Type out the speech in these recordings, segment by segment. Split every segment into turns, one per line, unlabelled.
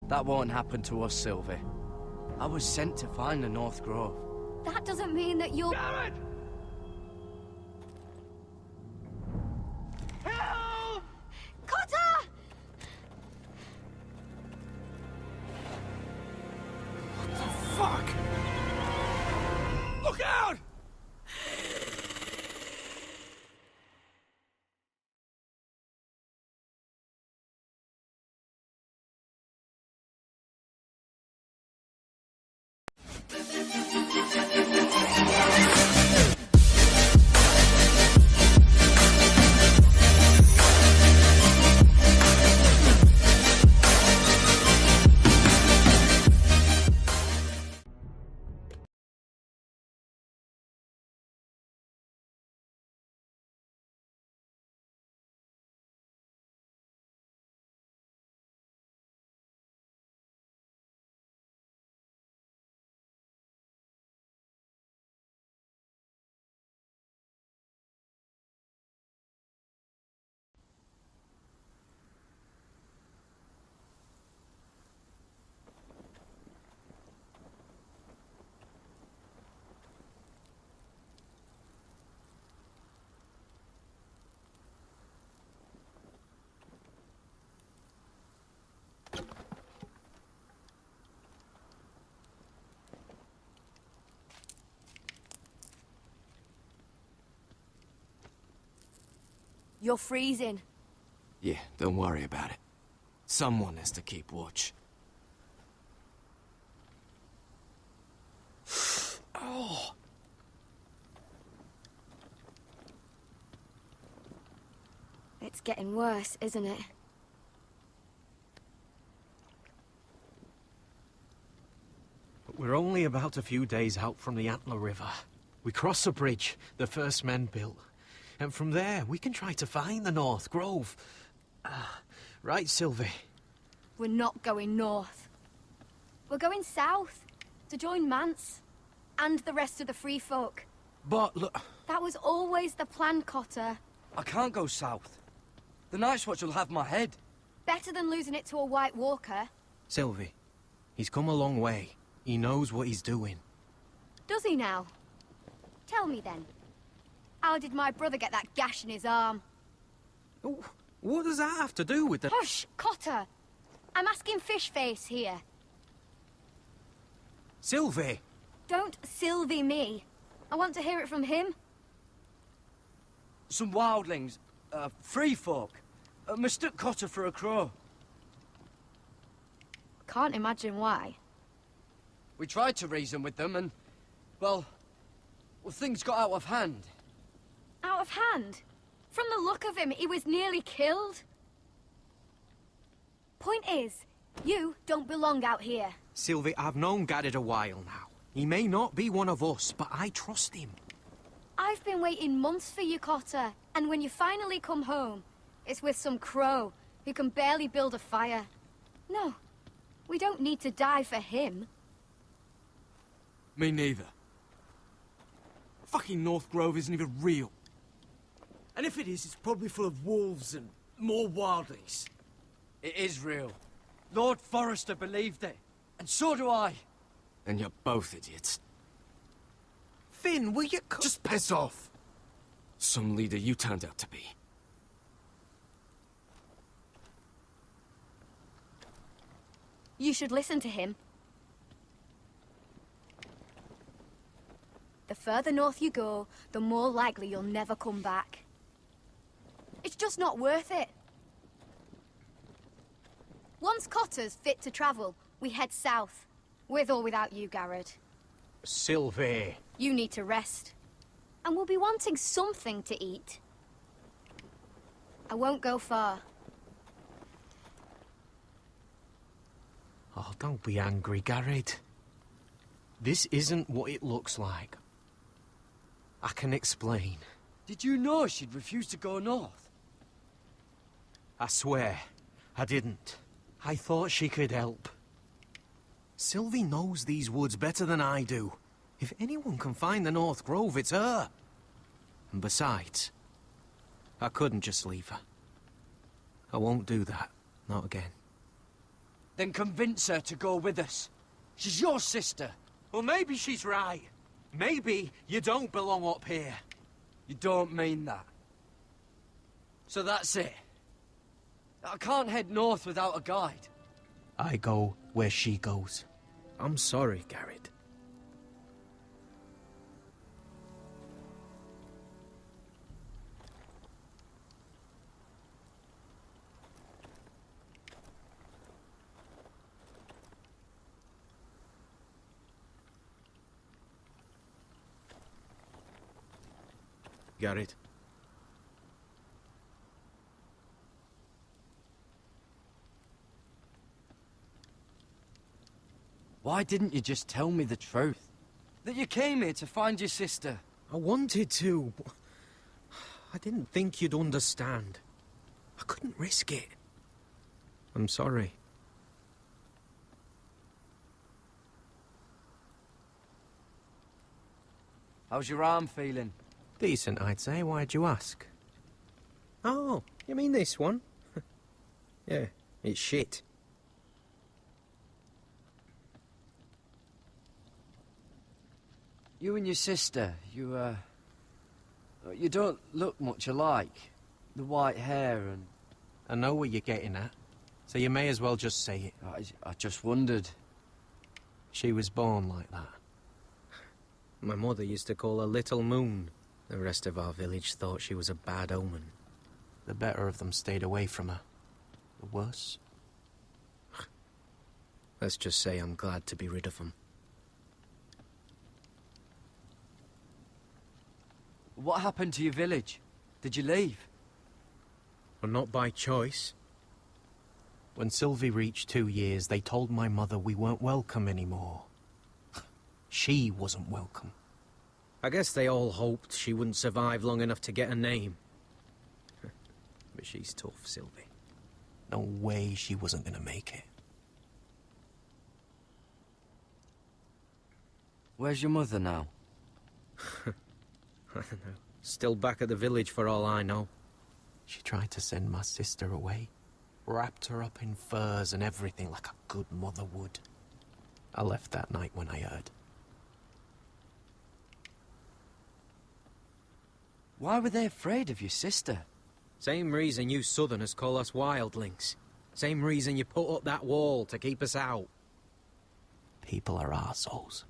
That won't happen to us, Sylvie. I was sent to find the North Grove.
That doesn't mean that you'll...
Damn it! Help!
Cotter!
What the fuck? Look out!
You're freezing.
Yeah, don't worry about it. Someone has to keep watch. Oh!
It's getting worse, isn't it?
We're only about a few days out from the Antler River. We cross a bridge the first men built. And from there, we can try to find the North Grove. Right, Sylvie?
We're not going north. We're going south, to join Mance, and the rest of the free folk.
But look,
That was always the plan, Cotter.
I can't go south. The Night's Watch will have my head.
Better than losing it to a White Walker.
Sylvie, he's come a long way. He knows what he's doing.
Does he now? Tell me then. How did my brother get that gash in his arm?
Oh, what does that have to do with the...
Hush, Cotter! I'm asking Fishface here.
Sylvie!
Don't Sylvie me. I want to hear it from him.
Some wildlings, free folk, mistook Cotter for a crow.
Can't imagine why.
We tried to reason with them and, well, things got out of hand.
Out of hand? From the look of him, he was nearly killed. Point is, you don't belong out here.
Sylvie, I've known Garrett a while now. He may not be one of us, but I trust him.
I've been waiting months for you, Cotter, and when you finally come home, it's with some crow who can barely build a fire. No, we don't need to die for him.
Me neither. Fucking North Grove isn't even real.
And if it is, it's probably full of wolves and more wildlings.
It is real. Lord Forrester believed it. And so do I. And you're both idiots.
Finn, will you...
Just piss off! Some leader you turned out to be.
You should listen to him. The further north you go, the more likely you'll never come back. It's just not worth it. Once Cotter's fit to travel, we head south. With or without you, Garrett.
Sylvie.
You need to rest. And we'll be wanting something to eat. I won't go far.
Oh, don't be angry, Garrett. This isn't what it looks like. I can explain.
Did you know she'd refuse to go north?
I swear, I didn't. I thought she could help. Sylvie knows these woods better than I do. If anyone can find the North Grove, it's her. And besides, I couldn't just leave her. I won't do that. Not again.
Then convince her to go with us. She's your sister.
Well, maybe she's right. Maybe you don't belong up here.
You don't mean that. So that's it. I can't head north without a guide.
I go where she goes. I'm sorry, Garrett. Garrett.
Why didn't you just tell me the truth? That you came here to find your sister?
I wanted to, but I didn't think you'd understand. I couldn't risk it. I'm sorry.
How's your arm feeling?
Decent, I'd say. Why'd you ask? Oh, you mean this one? Yeah, it's shit.
You and your sister, you don't look much alike. The white hair and...
I know what you're getting at, so you may as well just say it.
I just wondered.
She was born like that. My mother used to call her Little Moon. The rest of our village thought she was a bad omen. The better of them stayed away from her. The worse? Let's just say I'm glad to be rid of them.
What happened to your village? Did you leave?
Well, not by choice. When Sylvie reached 2 years, they told my mother we weren't welcome anymore. She wasn't welcome. I guess they all hoped she wouldn't survive long enough to get a name. But she's tough, Sylvie. No way she wasn't gonna make it.
Where's your mother now?
I don't know. Still back at the village for all I know. She tried to send my sister away. Wrapped her up in furs and everything like a good mother would. I left that night when I heard.
Why were they afraid of your sister?
Same reason you Southerners call us wildlings. Same reason you put up that wall to keep us out. People are arseholes.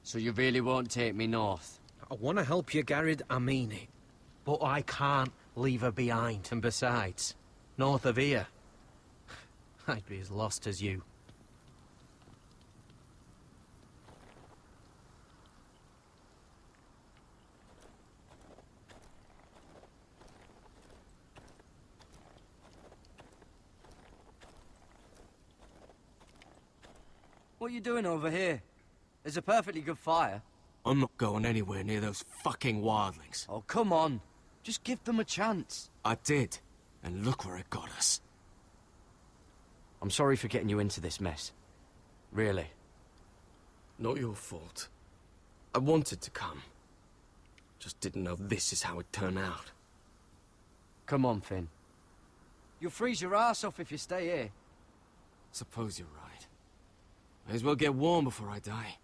So you really won't take me north?
I want to help you, Garrett, I mean it. But I can't leave her behind. And besides, north of here, I'd be as lost as you.
What are you doing over here? There's a perfectly good fire.
I'm not going anywhere near those fucking wildlings.
Oh, come on. Just give them a chance.
I did, and look where it got us.
I'm sorry for getting you into this mess. Really.
Not your fault. I wanted to come. Just didn't know this is how it'd turn out.
Come on, Finn. You'll freeze your ass off if you stay here.
Suppose you're right. May as well get warm before I die.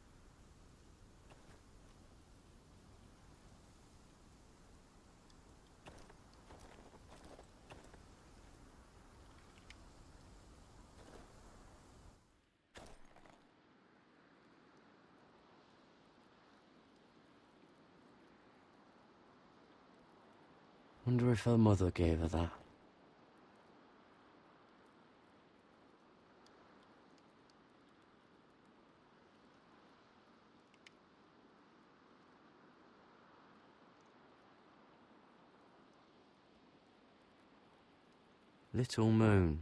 Wonder if her mother gave her that. Little Moon.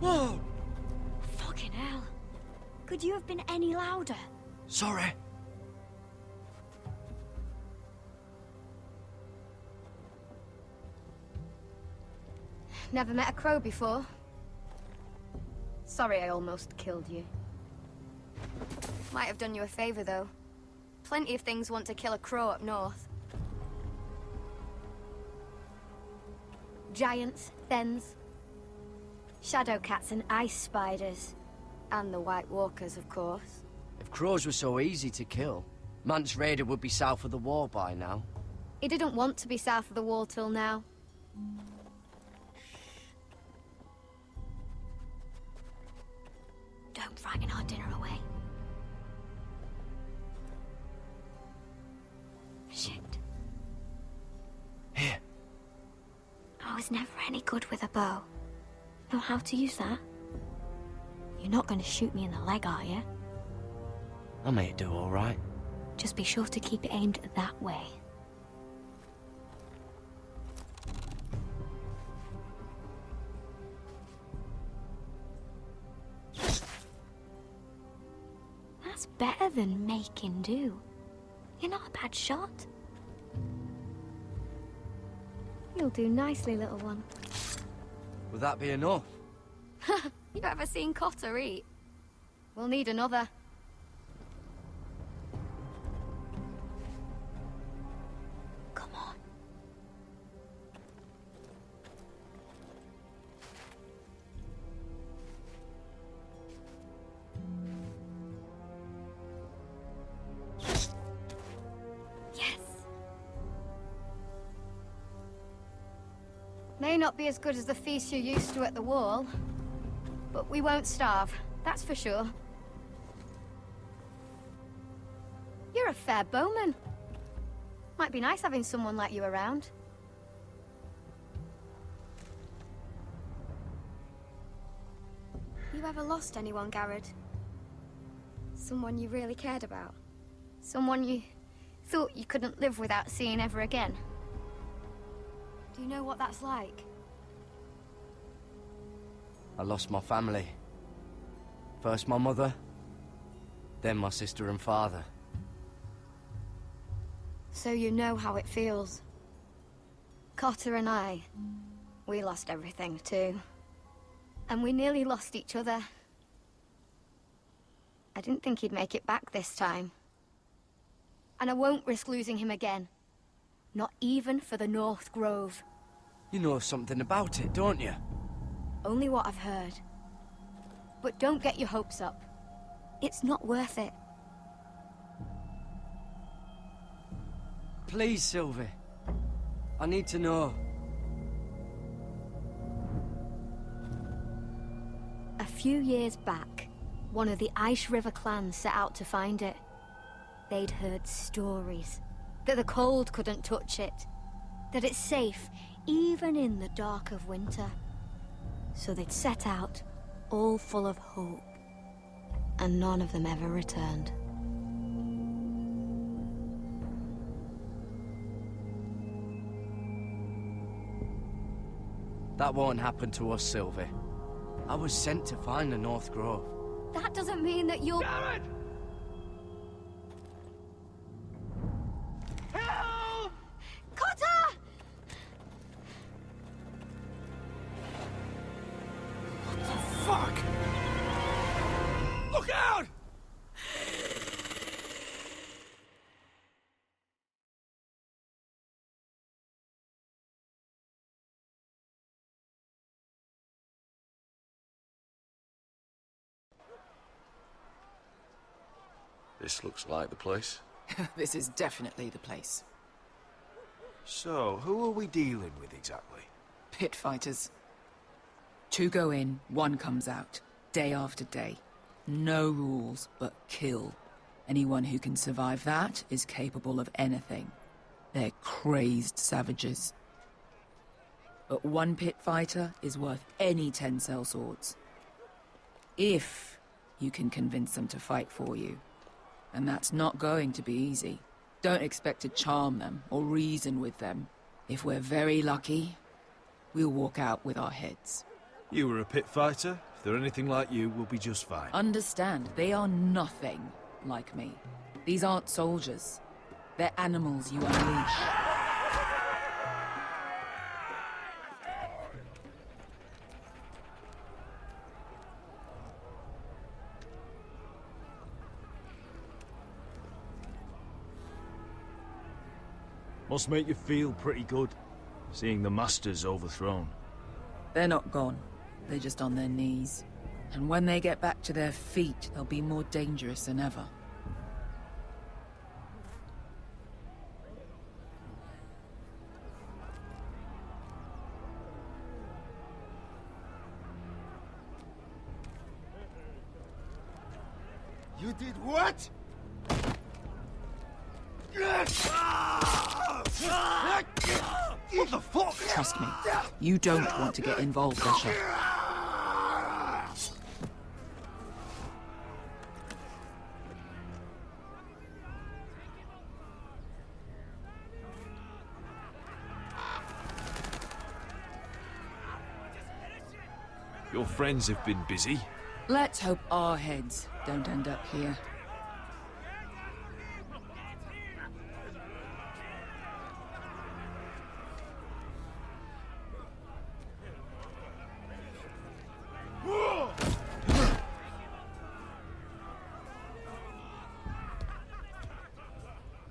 Whoa!
Fucking hell. Could you have been any louder?
Sorry.
Never met a crow before? Sorry I almost killed you. Might have done you a favor, though. Plenty of things want to kill a crow up north. Giants, thens, shadow cats and ice spiders. And the White Walkers, of course.
If crows were so easy to kill, Mance Raider would be south of the wall by now.
He didn't want to be south of the wall till now. Don't frighten our dinner away. Shit.
Here.
I was never any good with a bow. Know how to use that? You're not going to shoot me in the leg, are you?
I may do all right.
Just be sure to keep it aimed that way. That's better than making do. You're not a bad shot. You'll do nicely, little one.
Would that be enough?
You ever seen Cotter eat? We'll need another. Come on. Yes. May not be as good as the feast you're used to at the wall, but we won't starve, that's for sure. You're a fair bowman. Might be nice having someone like you around. You ever lost anyone, Garrod? Someone you really cared about? Someone you thought you couldn't live without seeing ever again? Do you know what that's like?
I lost my family. First my mother, then my sister and father.
So you know how it feels. Cotter and I, we lost everything too. And we nearly lost each other. I didn't think he'd make it back this time. And I won't risk losing him again. Not even for the North Grove.
You know something about it, don't you?
Only what I've heard. But don't get your hopes up. It's not worth it.
Please, Sylvie. I need to know.
A few years back, one of the Ice River clans set out to find it. They'd heard stories that the cold couldn't touch it, that it's safe even in the dark of winter. So they'd set out, all full of hope, and none of them ever returned.
That won't happen to us, Sylvie. I was sent to find the North Grove.
That doesn't mean that you'll...
Damn it! Help!
Cotter!
Fuck! Look out!
This looks like the place.
This is definitely the place.
So, who are we dealing with exactly?
Pit fighters. 2 go in, 1 comes out. Day after day. No rules, but kill. Anyone who can survive that is capable of anything. They're crazed savages. But 1 pit fighter is worth any 10 sellswords. If you can convince them to fight for you. And that's not going to be easy. Don't expect to charm them or reason with them. If we're very lucky, we'll walk out with our heads.
You were a pit fighter. If they're anything like you, we'll be just fine.
Understand, they are nothing like me. These aren't soldiers. They're animals you unleash.
Must make you feel pretty good, seeing the Masters overthrown.
They're not gone. They're just on their knees. And when they get back to their feet, they'll be more dangerous than ever.
You did what?
What the fuck?
Trust me, you don't want to get involved, Usher.
Your friends have been busy.
Let's hope our heads don't end up here.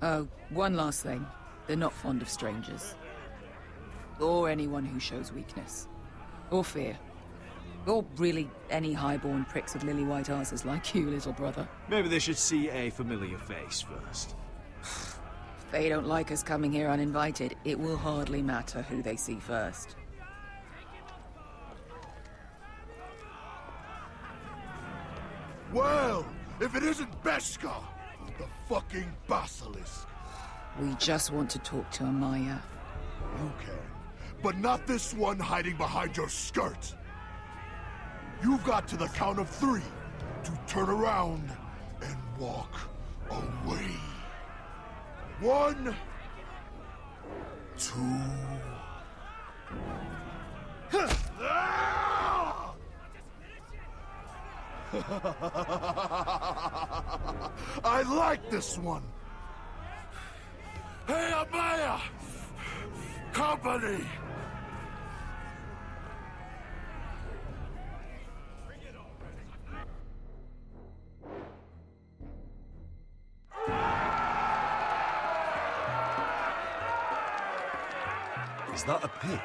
Oh, one last thing. They're not fond of strangers. Or anyone who shows weakness. Or fear. Or really any highborn pricks with lily-white asses like you, little brother.
Maybe they should see a familiar face first.
If they don't like us coming here uninvited, it will hardly matter who they see first.
Well, if it isn't Beskha, the fucking basilisk.
We just want to talk to Amaya.
You can, but not this one hiding behind your skirt. You've got to the count of 3 to turn around and walk away. 1, 2... I like this one. Hey, Amaya! Company!
Is that a pit?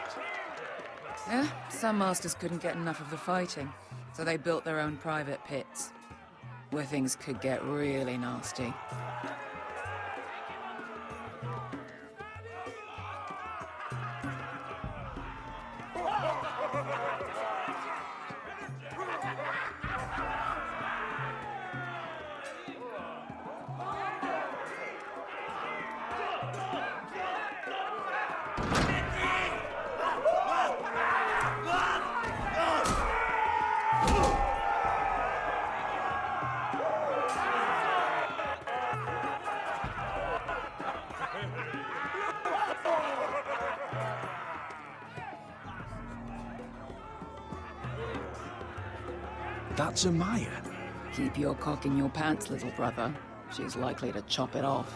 Yeah, some masters couldn't get enough of the fighting, so they built their own private pits, where things could get really nasty.
That's Amaya.
Keep your cock in your pants, little brother. She's likely to chop it off.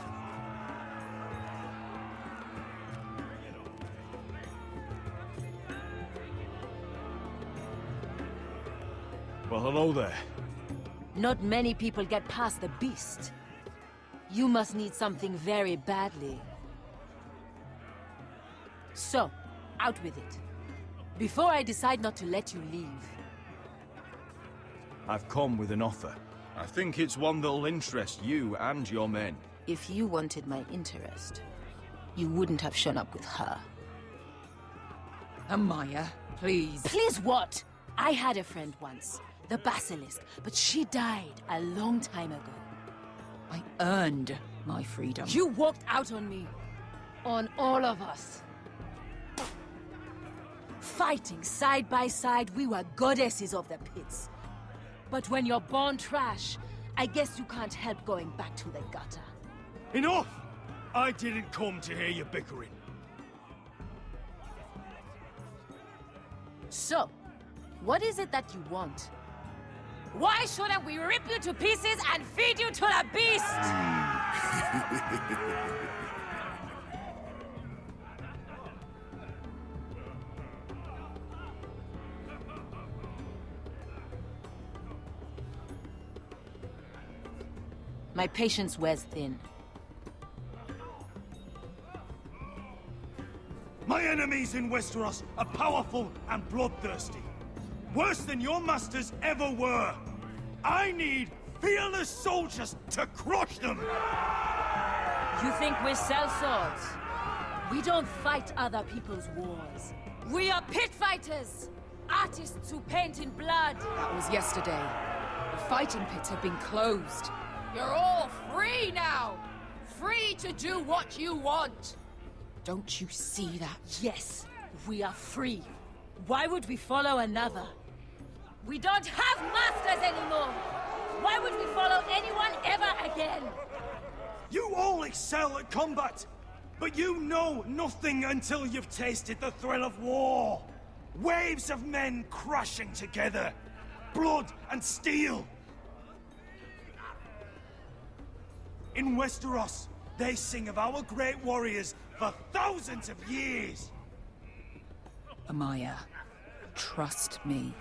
Well, hello there.
Not many people get past the beast. You must need something very badly. So, out with it. Before I decide not to let you leave.
I've come with an offer. I think it's one that'll interest you and your men.
If you wanted my interest, you wouldn't have shown up with her.
Amaya, please.
Please what? I had a friend once, the Basilisk, but she died a long time ago.
I earned my freedom.
You walked out on me. On all of us. Fighting side by side, we were goddesses of the pits. But when you're born trash, I guess you can't help going back to the gutter.
Enough! I didn't come to hear you bickering.
So, what is it that you want? Why shouldn't we rip you to pieces and feed you to the beast? My patience wears thin.
enemies in Westeros are powerful and bloodthirsty. Worse than your masters ever were. I need fearless soldiers to crush them!
You think we sell swords? We don't fight other people's wars. We are pit fighters! Artists who paint in blood!
That was yesterday. The fighting pits have been closed. You're all free now! Free to do what you want! Don't you see that?
Yes, we are free. Why would we follow another? We don't have masters anymore! Why would we follow anyone ever again?
You all excel at combat, but you know nothing until you've tasted the thrill of war. Waves of men crashing together. Blood and steel. In Westeros, they sing of our great warriors for thousands of years.
Amaya, trust me.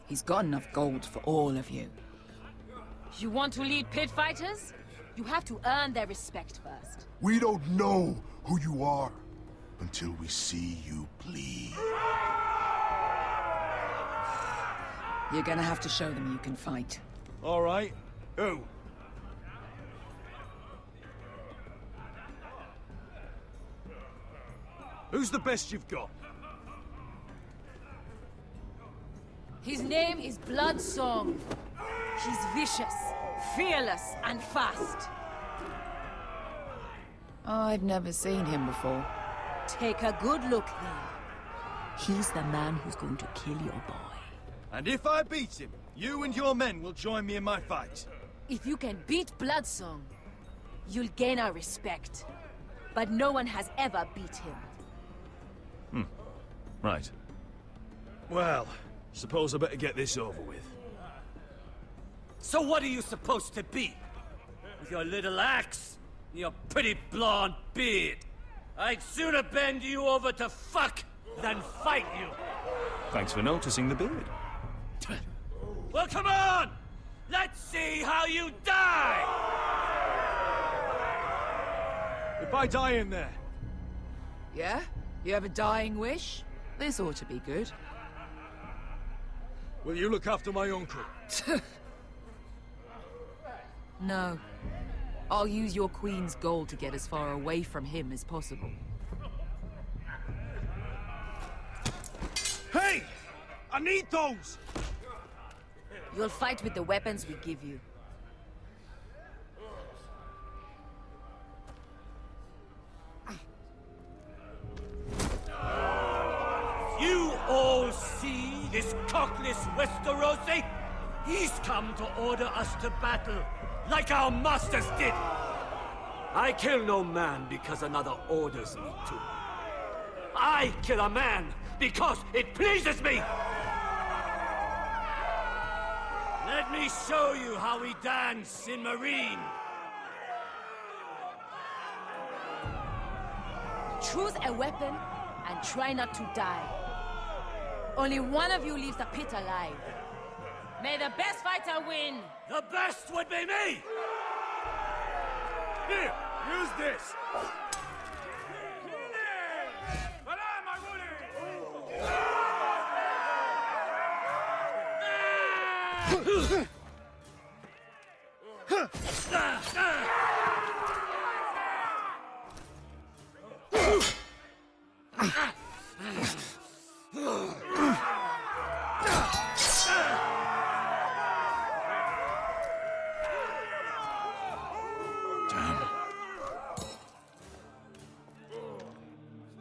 He's got enough gold for all of you.
You want to lead pit fighters? You have to earn their respect first.
We don't know who you are until we see you bleed.
You're gonna have to show them you can fight.
All right. Who? Who's the best you've got?
His name is Bloodsong. He's vicious, fearless, and fast.
I've never seen him before.
Take a good look then. He's the man who's going to kill your boy.
And if I beat him, you and your men will join me in my fight.
If you can beat Bloodsong, you'll gain our respect. But no one has ever beat him.
Right. Well, suppose I better get this over with.
So what are you supposed to be? With your little axe and your pretty blonde beard? I'd sooner bend you over to fuck than fight you.
Thanks for noticing the beard.
Well, come on! Let's see how you die!
If I die in there,
Yeah? You have a dying wish? This ought to be good.
will you look after my uncle?
No. I'll use your queen's gold to get as far away from him as possible.
Hey! I need those!
You'll fight with the weapons we give you.
You all see this cockless Westerosi? He's come to order us to battle, like our masters did. I kill no man because another orders me to. I kill a man because it pleases me! Let me show you how we dance in Marine.
Choose a weapon and try not to die. Only one of you leaves the pit alive. May the best fighter win!
The best would be me!
Here, use this.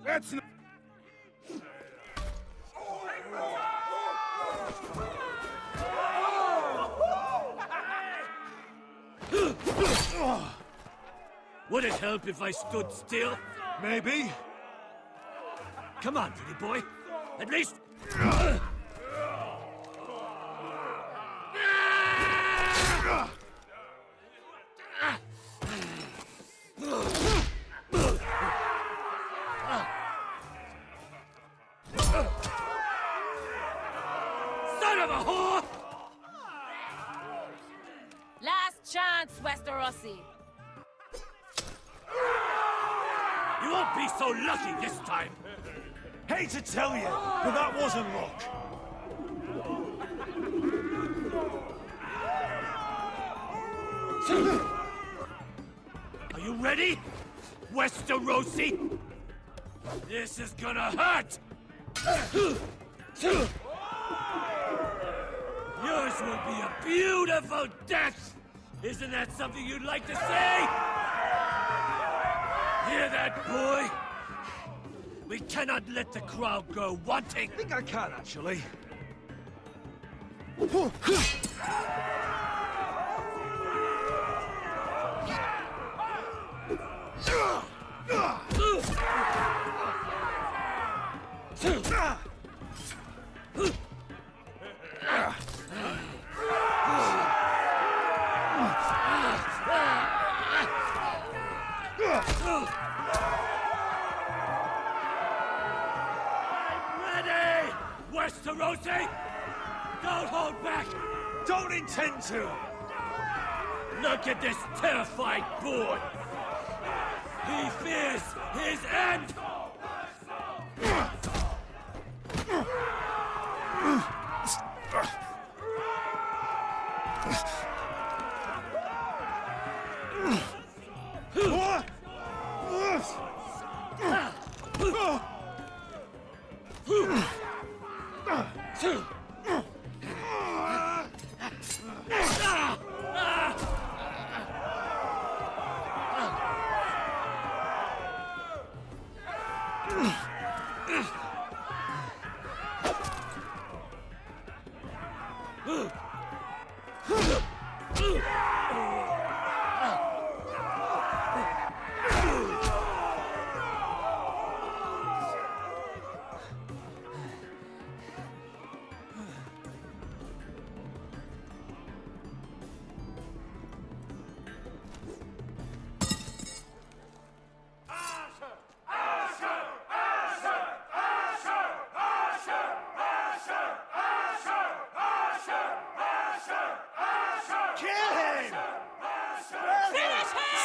That's not...
Would it help if I stood still?
Maybe.
Come on, pretty boy. At least... Son of a whore!
Last chance, Westerosi.
You won't be so lucky this time.
Hate to tell you, but that wasn't luck.
Are you ready, Westerosi? This is gonna hurt! Yours will be a beautiful death! Isn't that something you'd like to say? Hear that, boy? We cannot let the crowd go wanting!
I think I can, actually.
Ready, Westerosi? Don't hold back!
Don't intend to!
Look at this terrified boy! He fears his end!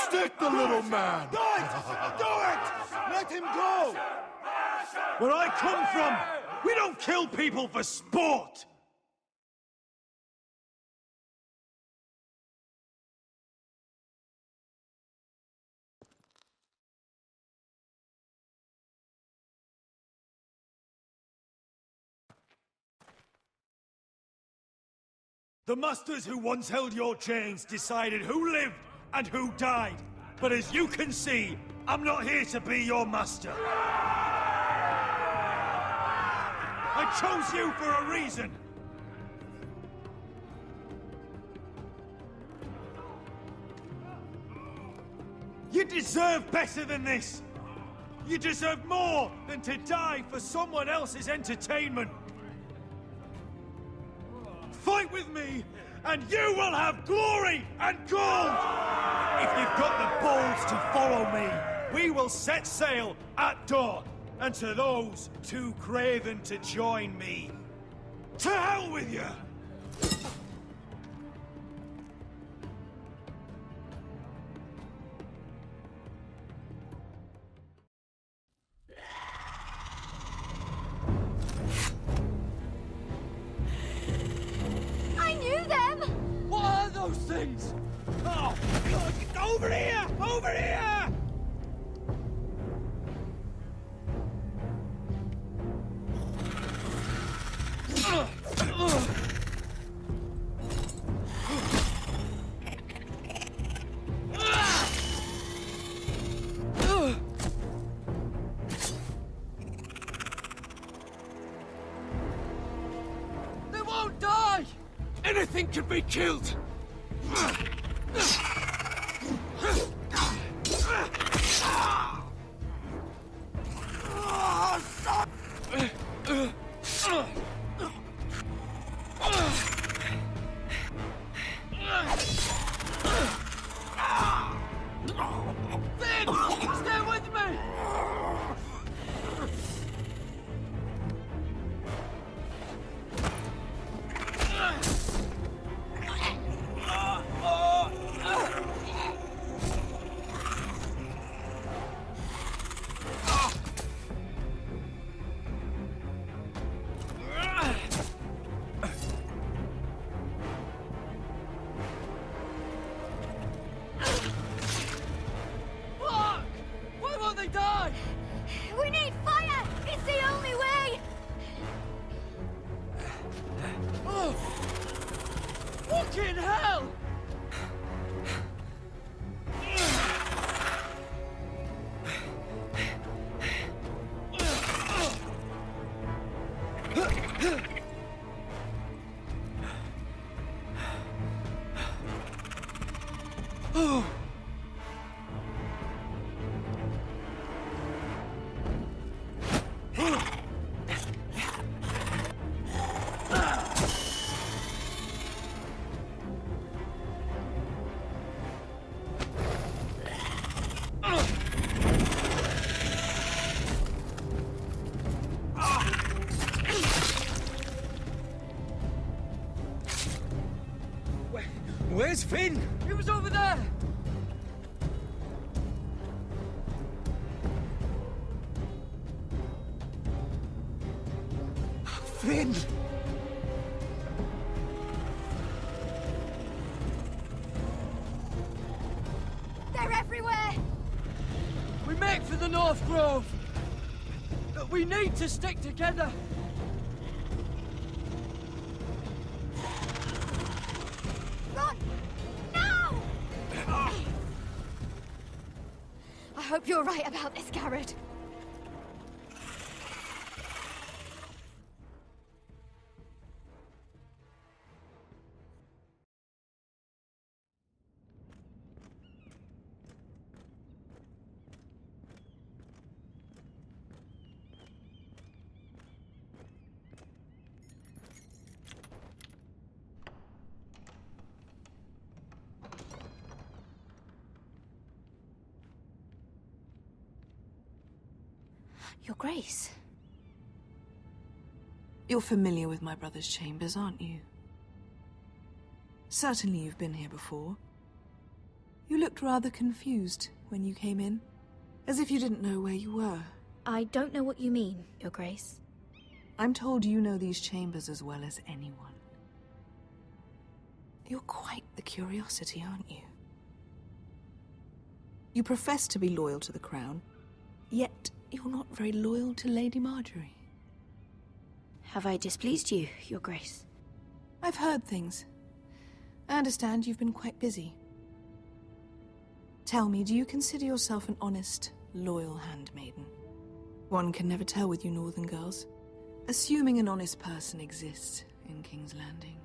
Stick the little man!
Do it! Do it! Let him go! Where I come from, we don't kill people for sport! The masters who once held your chains decided who lived and who died. But as you can see, I'm not here to be your master. I chose you for a reason. You deserve better than this. You deserve more than to die for someone else's entertainment. Fight with me, and you will have glory and gold! If you've got the balls to follow me, we will set sail at dawn. And to those too craven to join me, to hell with you!
I knew them!
What are those things?
Oh, God, over here! Over here!
They won't die!
Anything can be killed!
Finn! Stay with me!
Where's Finn?
He was over there!
Finn!
They're everywhere!
We make for the North Grove! But we need to stick together!
Run! Now! I hope you're right about this, Garrett. Your Grace.
You're familiar with my brother's chambers, aren't you? Certainly you've been here before. You looked rather confused when you came in, as if you didn't know where you were.
I don't know what you mean, Your Grace.
I'm told you know these chambers as well as anyone. You're quite the curiosity, aren't you? You profess to be loyal to the crown, yet you're not very loyal to Lady Marjorie.
Have I displeased you, Your Grace?
I've heard things. I understand you've been quite busy. Tell me, do you consider yourself an honest, loyal handmaiden? One can never tell with you northern girls. Assuming an honest person exists in King's Landing.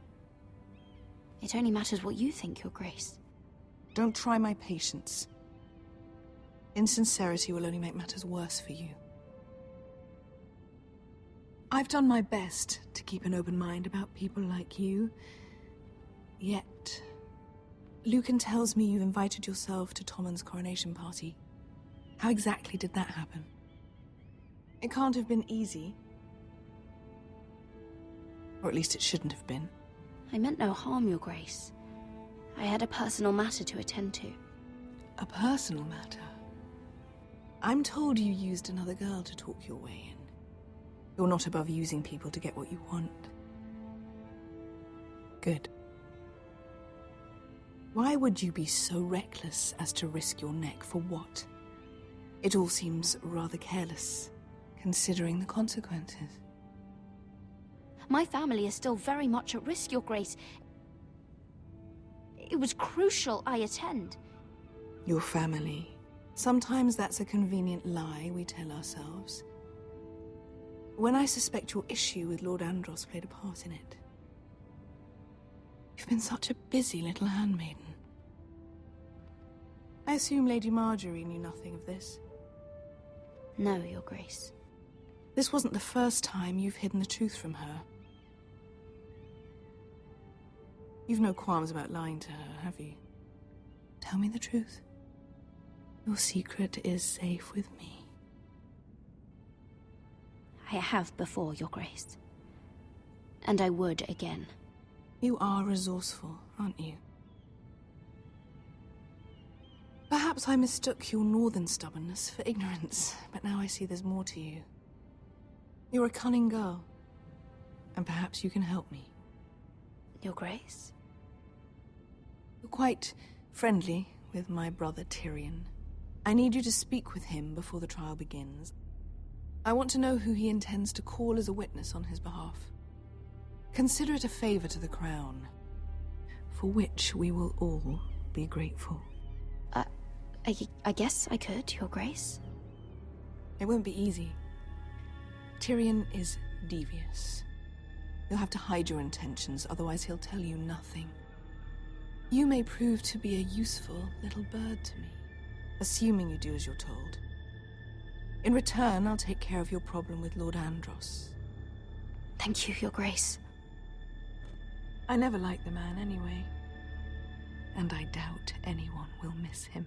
It only matters what you think, Your Grace.
Don't try my patience. Insincerity will only make matters worse for you. I've done my best to keep an open mind about people like you. Yet, Lucan tells me you invited yourself to Tommen's coronation party. How exactly did that happen? It can't have been easy. Or at least it shouldn't have been.
I meant no harm, Your Grace. I had a personal matter to attend to.
A personal matter? I'm told you used another girl to talk your way in. You're not above using people to get what you want. Good. Why would you be so reckless as to risk your neck for what? It all seems rather careless, considering the consequences.
My family is still very much at risk, Your Grace. It was crucial I attend.
Your family. Sometimes that's a convenient lie we tell ourselves. When I suspect your issue with Lord Andros played a part in it. You've been such a busy little handmaiden. I assume Lady Marjorie knew nothing of this.
No, Your Grace.
This wasn't the first time you've hidden the truth from her. You've no qualms about lying to her, have you? Tell me the truth. Your secret is safe with me.
I have before, Your Grace. And I would again.
You are resourceful, aren't you? Perhaps I mistook your northern stubbornness for ignorance, but now I see there's more to you. You're a cunning girl, and perhaps you can help me.
Your Grace?
You're quite friendly with my brother Tyrion. I need you to speak with him before the trial begins. I want to know who he intends to call as a witness on his behalf. Consider it a favor to the crown, for which we will all be grateful.
I guess I could, Your Grace.
It won't be easy. Tyrion is devious. You'll have to hide your intentions, otherwise he'll tell you nothing. You may prove to be a useful little bird to me, assuming you do as you're told. In return, I'll take care of your problem with Lord Andros.
Thank you, Your Grace.
I never liked the man anyway, and I doubt anyone will miss him.